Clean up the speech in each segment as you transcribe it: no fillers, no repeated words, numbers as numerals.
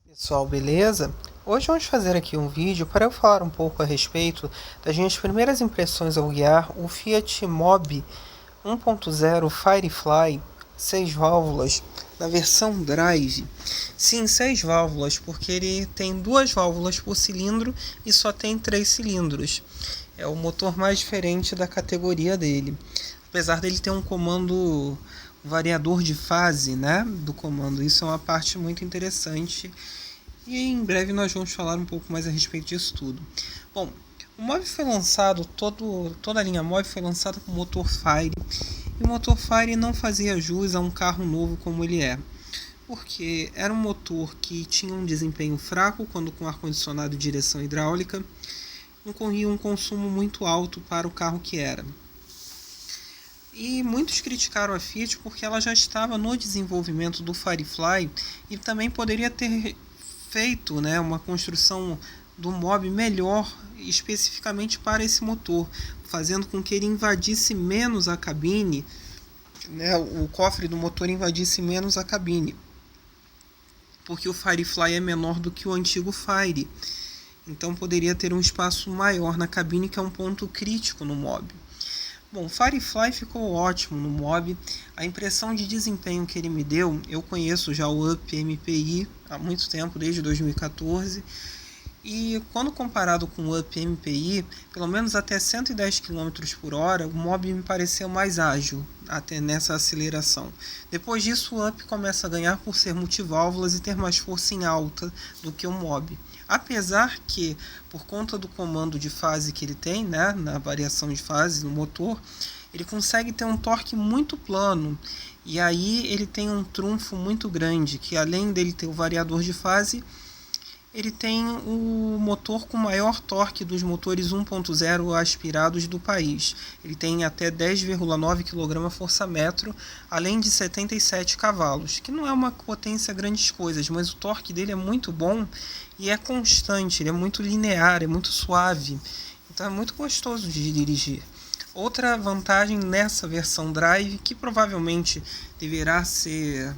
Pessoal, beleza? Hoje vamos fazer aqui um vídeo para eu falar um pouco a respeito das minhas primeiras impressões ao guiar o Fiat Mobi 1.0 Firefly 6 válvulas na versão Drive. Sim, 6 válvulas, porque ele tem 2 válvulas por cilindro e só tem 3 cilindros. É o motor mais diferente da categoria dele. Apesar dele ter um comando variador de fase, né, do comando. Isso é uma parte muito interessante. E em breve nós vamos falar um pouco mais a respeito disso tudo. Bom, o Mobi foi lançado, toda a linha Mobi foi lançada com motor Fire. E o motor Fire não fazia jus a um carro novo como ele é. Porque era um motor que tinha um desempenho fraco quando com ar-condicionado e direção hidráulica. Não corria um consumo muito alto para o carro que era. E muitos criticaram a Fiat porque ela já estava no desenvolvimento do Firefly e também poderia ter feito, né, uma construção do Mobi melhor especificamente para esse motor, fazendo com que ele invadisse menos a cabine, né, o cofre do motor invadisse menos a cabine, porque o Firefly é menor do que o antigo Fire, então poderia ter um espaço maior na cabine, que é um ponto crítico no Mobi. Bom, o Firefly ficou ótimo no Mobi. A impressão de desempenho que ele me deu, eu conheço já o Up MPI há muito tempo, desde 2014. E quando comparado com o Up MPI, pelo menos até 110 km por hora, o Mobi me pareceu mais ágil até nessa aceleração. Depois disso, o Up começa a ganhar por ser multiválvulas e ter mais força em alta do que o Mobi. Apesar que, por conta do comando de fase que ele tem, né, na variação de fase no motor, ele consegue ter um torque muito plano. E aí ele tem um trunfo muito grande, que além dele ter o variador de fase, ele tem o motor com maior torque dos motores 1.0 aspirados do país. Ele tem até 10,9 kgfm, além de 77 cavalos, que não é uma potência grandes coisas, mas o torque dele é muito bom e é constante, ele é muito linear, é muito suave, então é muito gostoso de dirigir. Outra vantagem nessa versão Drive, que provavelmente deverá ser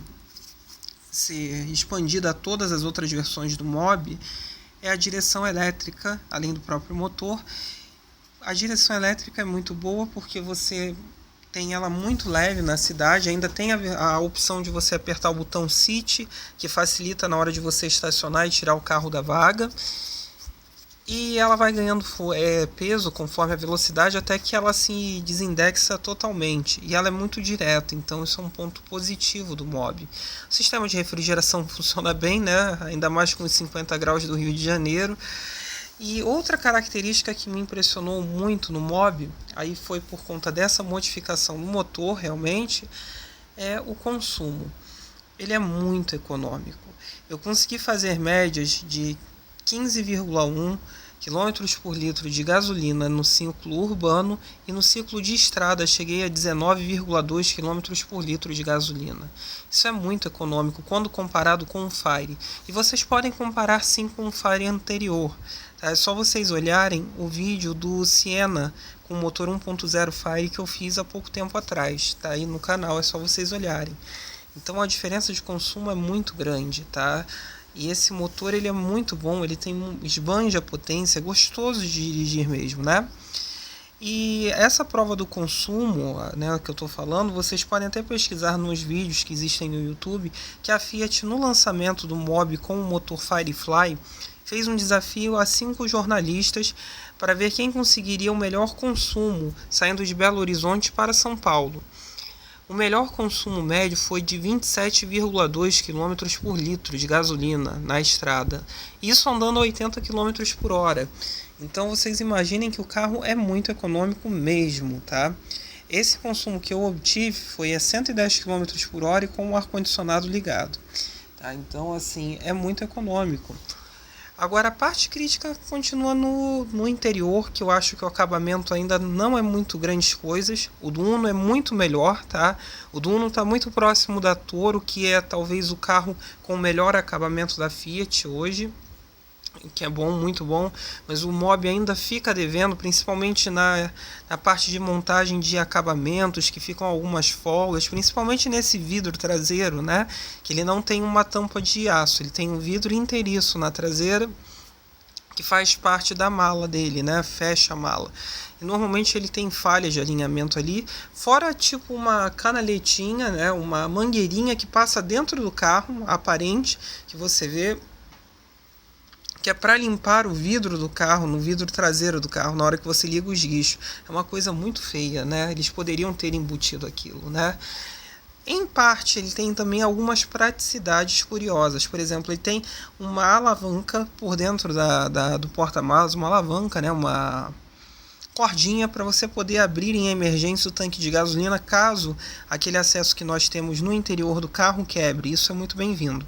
expandida a todas as outras versões do Mobi, é a direção elétrica, além do próprio motor. A direção elétrica é muito boa porque você tem ela muito leve na cidade, ainda tem a opção de você apertar o botão City, que facilita na hora de você estacionar e tirar o carro da vaga. E ela vai ganhando peso conforme a velocidade até que ela se desindexa totalmente. E ela é muito direta, então isso é um ponto positivo do Mobi. O sistema de refrigeração funciona bem, né? Ainda mais com os 50 graus do Rio de Janeiro. E outra característica que me impressionou muito no Mobi, aí foi por conta dessa modificação no motor realmente, é o consumo. Ele é muito econômico. Eu consegui fazer médias de 15,1 km por litro de gasolina no ciclo urbano e no ciclo de estrada cheguei a 19,2 km por litro de gasolina. Isso é muito econômico quando comparado com o Fire. E vocês podem comparar sim com o Fire anterior. Tá? É só vocês olharem o vídeo do Siena com motor 1.0 Fire que eu fiz há pouco tempo atrás. Tá aí no canal, é só vocês olharem. Então a diferença de consumo é muito grande, tá? E esse motor ele é muito bom, ele esbanja a potência, é gostoso de dirigir mesmo, né? E essa prova do consumo, né, que eu estou falando, vocês podem até pesquisar nos vídeos que existem no YouTube, que a Fiat no lançamento do Mobi com o motor Firefly fez um desafio a 5 jornalistas para ver quem conseguiria o melhor consumo saindo de Belo Horizonte para São Paulo. O melhor consumo médio foi de 27,2 km por litro de gasolina na estrada, isso andando a 80 km por hora. Então vocês imaginem que o carro é muito econômico mesmo, tá? Esse consumo que eu obtive foi a 110 km por hora e com o ar-condicionado ligado. Tá? Então assim, é muito econômico. Agora a parte crítica continua no interior, que eu acho que o acabamento ainda não é muito grandes coisas. O do Uno é muito melhor, tá? O do Uno está muito próximo da Toro, que é talvez o carro com o melhor acabamento da Fiat hoje. que é bom, muito bom, mas o Mobi ainda fica devendo, principalmente na parte de montagem de acabamentos, que ficam algumas folgas, principalmente nesse vidro traseiro, né, que ele não tem uma tampa de aço, ele tem um vidro inteiriço na traseira, que faz parte da mala dele, né, fecha a mala. E normalmente ele tem falhas de alinhamento ali, fora tipo uma canaletinha, né, uma mangueirinha que passa dentro do carro, aparente, que você vê, que é para limpar o vidro do carro, no vidro traseiro do carro, na hora que você liga os guichos. É uma coisa muito feia, né? Eles poderiam ter embutido aquilo, né? Em parte, ele tem também algumas praticidades curiosas. Por exemplo, ele tem uma alavanca por dentro do porta-malas, uma alavanca, né? Uma cordinha para você poder abrir em emergência o tanque de gasolina caso aquele acesso que nós temos no interior do carro quebre. Isso é muito bem-vindo.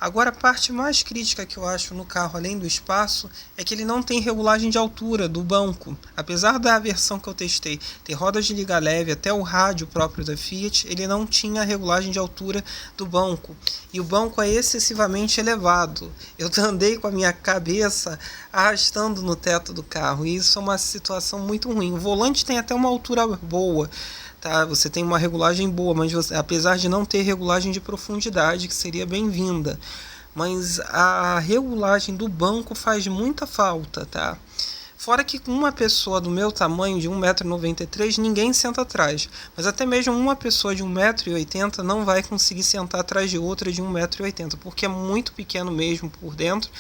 Agora, a parte mais crítica que eu acho no carro, além do espaço, é que ele não tem regulagem de altura do banco. Apesar da versão que eu testei ter rodas de liga leve, até o rádio próprio da Fiat, ele não tinha regulagem de altura do banco. E o banco é excessivamente elevado. Eu andei com a minha cabeça arrastando no teto do carro, e isso é uma situação muito ruim. O volante tem até uma altura boa, tá? Você tem uma regulagem boa, mas você, apesar de não ter regulagem de profundidade, que seria bem-vinda, mas a regulagem do banco faz muita falta, tá? Fora que uma pessoa do meu tamanho, de 1,93 m, ninguém senta atrás. Mas até mesmo uma pessoa de 1,80 m não vai conseguir sentar atrás de outra de 1,80 m, porque é muito pequeno mesmo por dentro.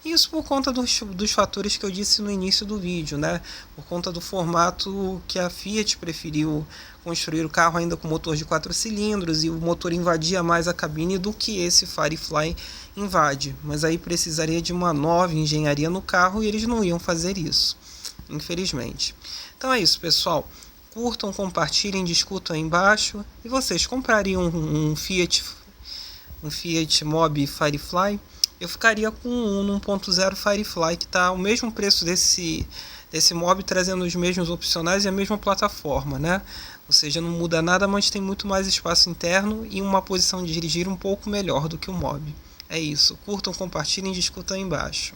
E isso por conta dos fatores que eu disse no início do vídeo, né? Por conta do formato que a Fiat preferiu construir o carro ainda com motor de 4 cilindros, e o motor invadia mais a cabine do que esse Firefly invade. Mas aí precisaria de uma nova engenharia no carro e eles não iam fazer isso, infelizmente. Então é isso, pessoal. Curtam, compartilhem, discutam aí embaixo. E vocês comprariam um Fiat Mobi Firefly? Eu ficaria com um 1.0 Firefly, que está o mesmo preço desse Mobi, trazendo os mesmos opcionais e a mesma plataforma, né? Ou seja, não muda nada, mas tem muito mais espaço interno e uma posição de dirigir um pouco melhor do que o Mobi. É isso. Curtam, compartilhem e discutam aí embaixo.